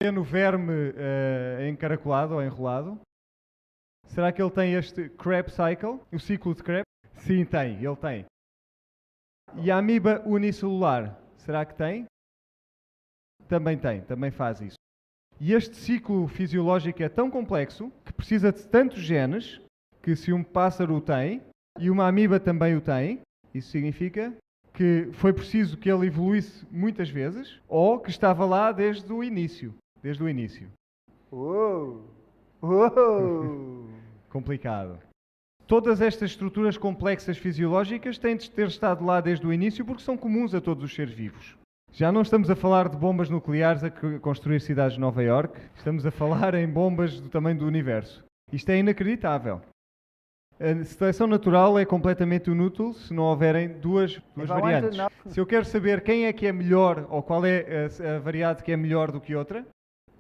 pequeno verme encaracolado ou enrolado? Será que ele tem este Krebs cycle? O ciclo de Krebs? Sim, tem, ele tem. E a amiba unicelular, será que tem? Também tem, também faz isso. E este ciclo fisiológico é tão complexo que precisa de tantos genes que se um pássaro o tem e uma amiba também o tem, isso significa que foi preciso que ele evoluísse muitas vezes ou que estava lá desde o início. Desde o início. Uou! Uou! Complicado. Todas estas estruturas complexas fisiológicas têm de ter estado lá desde o início porque são comuns a todos os seres vivos. Já não estamos a falar de bombas nucleares a construir cidades de Nova Iorque, estamos a falar em bombas do tamanho do universo. Isto é inacreditável. A seleção natural é completamente inútil se não houverem duas variantes. Se eu quero saber quem é que é melhor ou qual é a variedade que é melhor do que outra,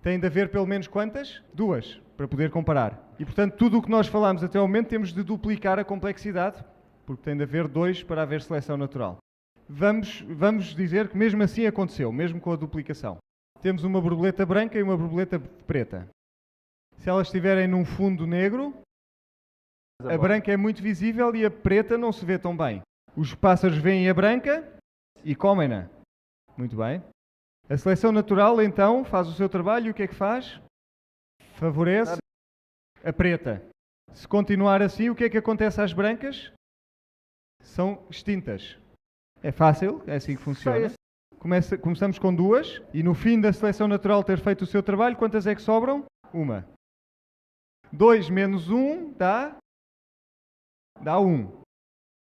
tem de haver pelo menos quantas? Duas, para poder comparar. E, portanto, tudo o que nós falámos até ao momento temos de duplicar a complexidade, porque tem de haver dois para haver seleção natural. Vamos dizer que mesmo assim aconteceu, mesmo com a duplicação. Temos uma borboleta branca e uma borboleta preta. Se elas estiverem num fundo negro, a branca é muito visível e a preta não se vê tão bem. Os pássaros veem a branca e comem-na. Muito bem. A seleção natural, então, faz o seu trabalho e o que é que faz? Favorece a preta. Se continuar assim, o que é que acontece às brancas? São extintas. É fácil, é assim que funciona. Começamos com duas e no fim da seleção natural ter feito o seu trabalho, quantas é que sobram? Uma. 2 menos 1 dá 1.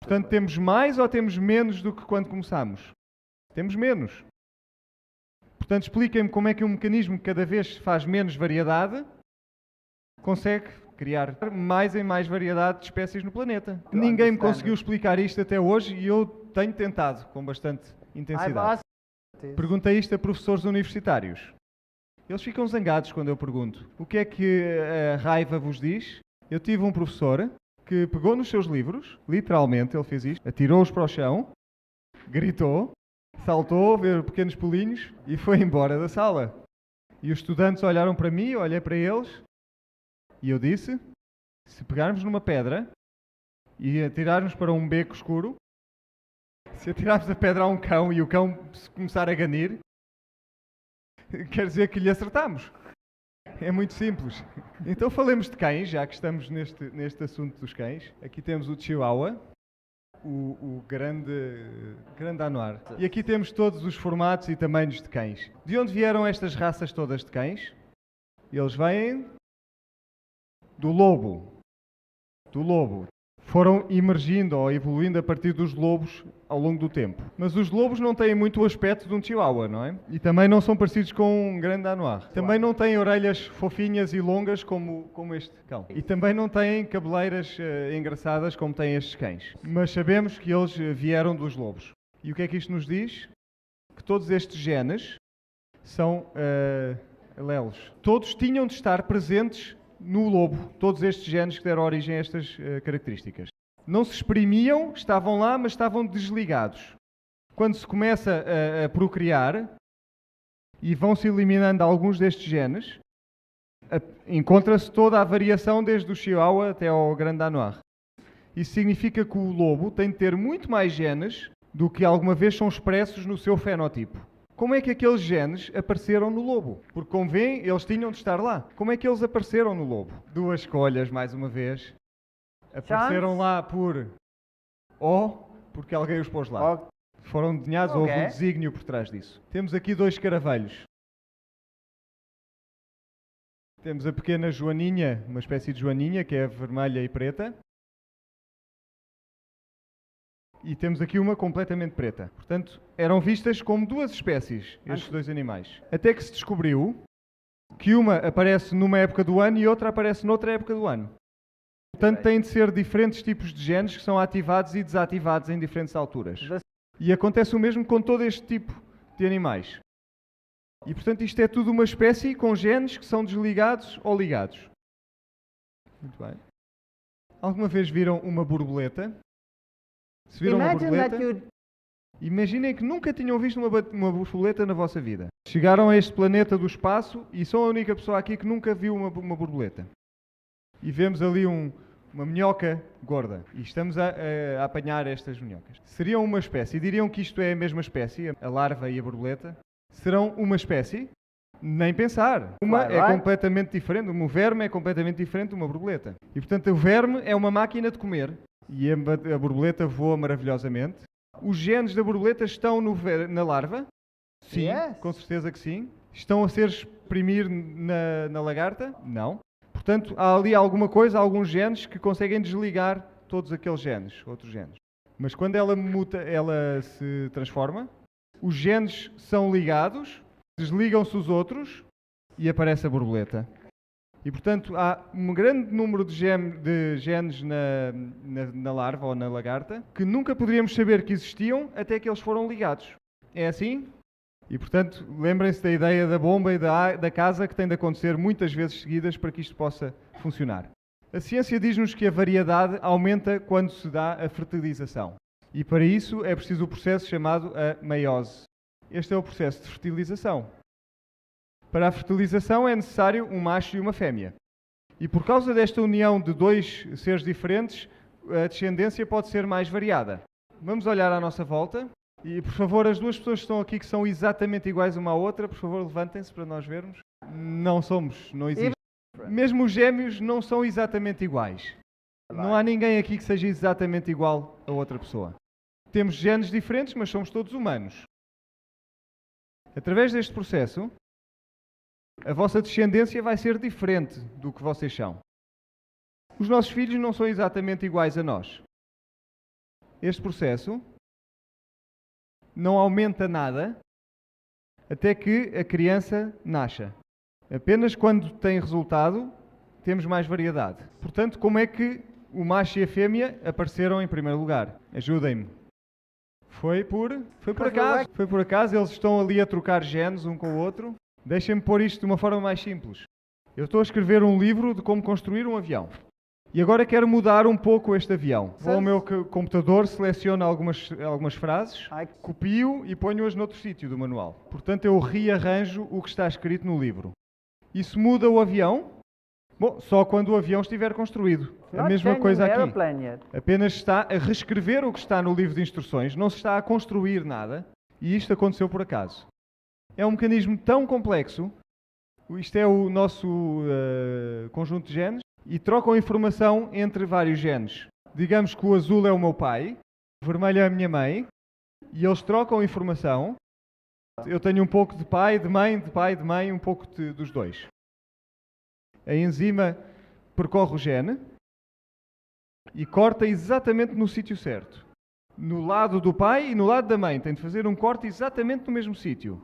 Portanto, temos mais ou temos menos do que quando começamos? Temos menos. Portanto, expliquem-me como é que um mecanismo que cada vez faz menos variedade consegue criar mais e mais variedade de espécies no planeta. Ninguém me conseguiu explicar isto até hoje e eu tenho tentado com bastante intensidade. Perguntei isto a professores universitários. Eles ficam zangados quando eu pergunto. O que é que a raiva vos diz? Eu tive um professor que pegou nos seus livros, literalmente ele fez isto, atirou-os para o chão, gritou, saltou, ver pequenos pulinhos e foi embora da sala. E os estudantes olharam para mim, eu olhei para eles e eu disse, se pegarmos numa pedra e atirarmos para um beco escuro, se atirarmos a pedra a um cão e o cão começar a ganir, quer dizer que lhe acertamos. É muito simples. Então falemos de cães, já que estamos neste assunto dos cães. Aqui temos o Chihuahua, o grande Danois. E aqui temos todos os formatos e tamanhos de cães. De onde vieram estas raças todas de cães? Eles vêm do lobo. Do lobo. Foram emergindo ou evoluindo a partir dos lobos ao longo do tempo. Mas os lobos não têm muito o aspecto de um chihuahua, não é? E também não são parecidos com um grande danois. Também não têm orelhas fofinhas e longas como este cão. E também não têm cabeleiras engraçadas como têm estes cães. Mas sabemos que eles vieram dos lobos. E o que é que isto nos diz? Que todos estes genes são alelos. Todos tinham de estar presentes no lobo, todos estes genes que deram origem a estas características. Não se exprimiam, estavam lá, mas estavam desligados. Quando se começa a procriar e vão-se eliminando alguns destes genes, encontra-se toda a variação desde o Chihuahua até ao Grande Danois. Isso significa que o lobo tem de ter muito mais genes do que alguma vez são expressos no seu fenotipo. Como é que aqueles genes apareceram no lobo? Porque, como veem, eles tinham de estar lá. Como é que eles apareceram no lobo? Duas escolhas, mais uma vez. Apareceram lá porque alguém os pôs lá. Foram desenhados, houve um desígnio por trás disso. Temos aqui dois escaravelhos. Temos a pequena joaninha, uma espécie de joaninha, que é vermelha e preta. E temos aqui uma completamente preta. Portanto, eram vistas como duas espécies, estes dois animais. Até que se descobriu que uma aparece numa época do ano e outra aparece noutra época do ano. Portanto, têm de ser diferentes tipos de genes que são ativados e desativados em diferentes alturas. E acontece o mesmo com todo este tipo de animais. E, portanto, isto é tudo uma espécie com genes que são desligados ou ligados. Muito bem. Alguma vez viram uma borboleta? Se viram uma borboleta, Imaginem que nunca tinham visto uma borboleta na vossa vida. Chegaram a este planeta do espaço e são a única pessoa aqui que nunca viu uma borboleta. E vemos ali uma minhoca gorda. E estamos a apanhar estas minhocas. Seriam uma espécie. Diriam que isto é a mesma espécie, a larva e a borboleta. Serão uma espécie? Nem pensar. Uma é completamente diferente. Um verme é completamente diferente de uma borboleta. E, portanto, o verme é uma máquina de comer. E a borboleta voa maravilhosamente. Os genes da borboleta estão na larva? Sim, Yes. com certeza que sim. Estão a ser exprimir na lagarta? Não. Portanto, há ali alguma coisa, alguns genes que conseguem desligar todos aqueles genes, outros genes. Mas quando ela muta, ela se transforma, os genes são ligados, desligam-se os outros e aparece a borboleta. E, portanto, há um grande número de genes na larva ou na lagarta que nunca poderíamos saber que existiam até que eles foram ligados. É assim? E, portanto, lembrem-se da ideia da bomba e da casa que tem de acontecer muitas vezes seguidas para que isto possa funcionar. A ciência diz-nos que a variedade aumenta quando se dá a fertilização. E para isso é preciso o processo chamado a meiose. Este é o processo de fertilização. Para a fertilização é necessário um macho e uma fêmea. E por causa desta união de dois seres diferentes, a descendência pode ser mais variada. Vamos olhar à nossa volta. E, por favor, as duas pessoas que estão aqui que são exatamente iguais uma à outra, por favor, levantem-se para nós vermos. Não somos, não existe. Mesmo os gêmeos não são exatamente iguais. Não há ninguém aqui que seja exatamente igual a outra pessoa. Temos genes diferentes, mas somos todos humanos. Através deste processo, a vossa descendência vai ser diferente do que vocês são. Os nossos filhos não são exatamente iguais a nós. Este processo não aumenta nada até que a criança nasça. Apenas quando tem resultado, temos mais variedade. Portanto, como é que o macho e a fêmea apareceram em primeiro lugar? Ajudem-me. Foi por acaso. Foi por acaso, eles estão ali a trocar genes um com o outro. Deixem-me pôr isto de uma forma mais simples. Eu estou a escrever um livro de como construir um avião. E agora quero mudar um pouco este avião. Vou ao meu computador, seleciono algumas frases, copio e ponho-as noutro sítio do manual. Portanto, eu rearranjo o que está escrito no livro. Isso muda o avião? Bom, só quando o avião estiver construído. A mesma coisa aqui. Apenas está a reescrever o que está no livro de instruções, não se está a construir nada, e isto aconteceu por acaso. É um mecanismo tão complexo, isto é o nosso conjunto de genes, e trocam informação entre vários genes. Digamos que o azul é o meu pai, o vermelho é a minha mãe, e eles trocam informação. Eu tenho um pouco de pai, de mãe, de pai, de mãe, um pouco dos dois. A enzima percorre o gene e corta exatamente no sítio certo. No lado do pai e no lado da mãe. Tem de fazer um corte exatamente no mesmo sítio.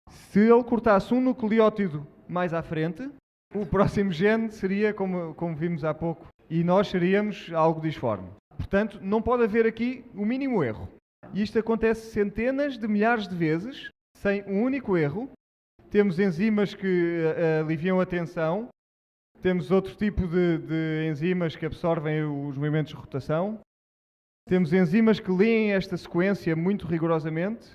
Se ele cortasse um nucleótido mais à frente, o próximo gene seria como vimos há pouco. E nós seríamos algo disforme. Portanto, não pode haver aqui o mínimo erro. E isto acontece centenas de milhares de vezes, sem um único erro. Temos enzimas que aliviam a tensão. Temos outro tipo de enzimas que absorvem os movimentos de rotação. Temos enzimas que leem esta sequência muito rigorosamente.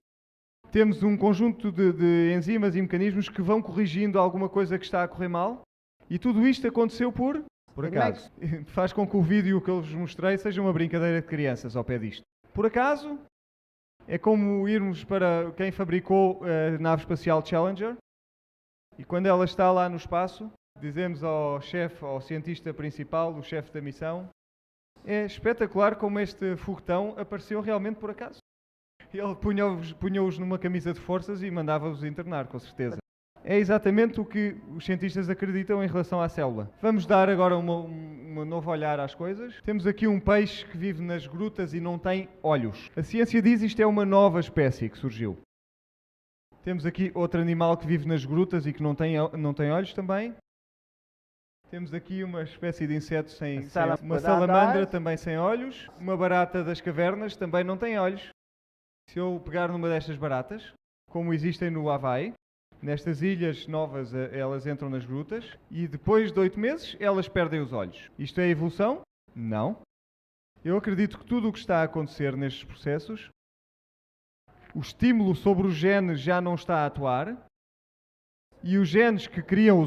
Temos um conjunto de enzimas e mecanismos que vão corrigindo alguma coisa que está a correr mal. E tudo isto aconteceu por acaso. Faz com que o vídeo que eu vos mostrei seja uma brincadeira de crianças ao pé disto. Por acaso, é como irmos para quem fabricou a nave espacial Challenger. E quando ela está lá no espaço, dizemos ao chefe, ao cientista principal, o chefe da missão, é espetacular como este foguetão apareceu realmente por acaso. Ele punha-os numa camisa de forças e mandava-os internar, com certeza. É exatamente o que os cientistas acreditam em relação à célula. Vamos dar agora um novo olhar às coisas. Temos aqui um peixe que vive nas grutas e não tem olhos. A ciência diz que isto é uma nova espécie que surgiu. Temos aqui outro animal que vive nas grutas e que não tem olhos também. Temos aqui uma espécie de inseto uma salamandra também sem olhos. Uma barata das cavernas também não tem olhos. Se eu pegar numa destas baratas, como existem no Havaí, nestas ilhas novas elas entram nas grutas e depois de 8 meses elas perdem os olhos. Isto é evolução? Não. Eu acredito que tudo o que está a acontecer nestes processos o estímulo sobre os genes já não está a atuar e os genes que criam os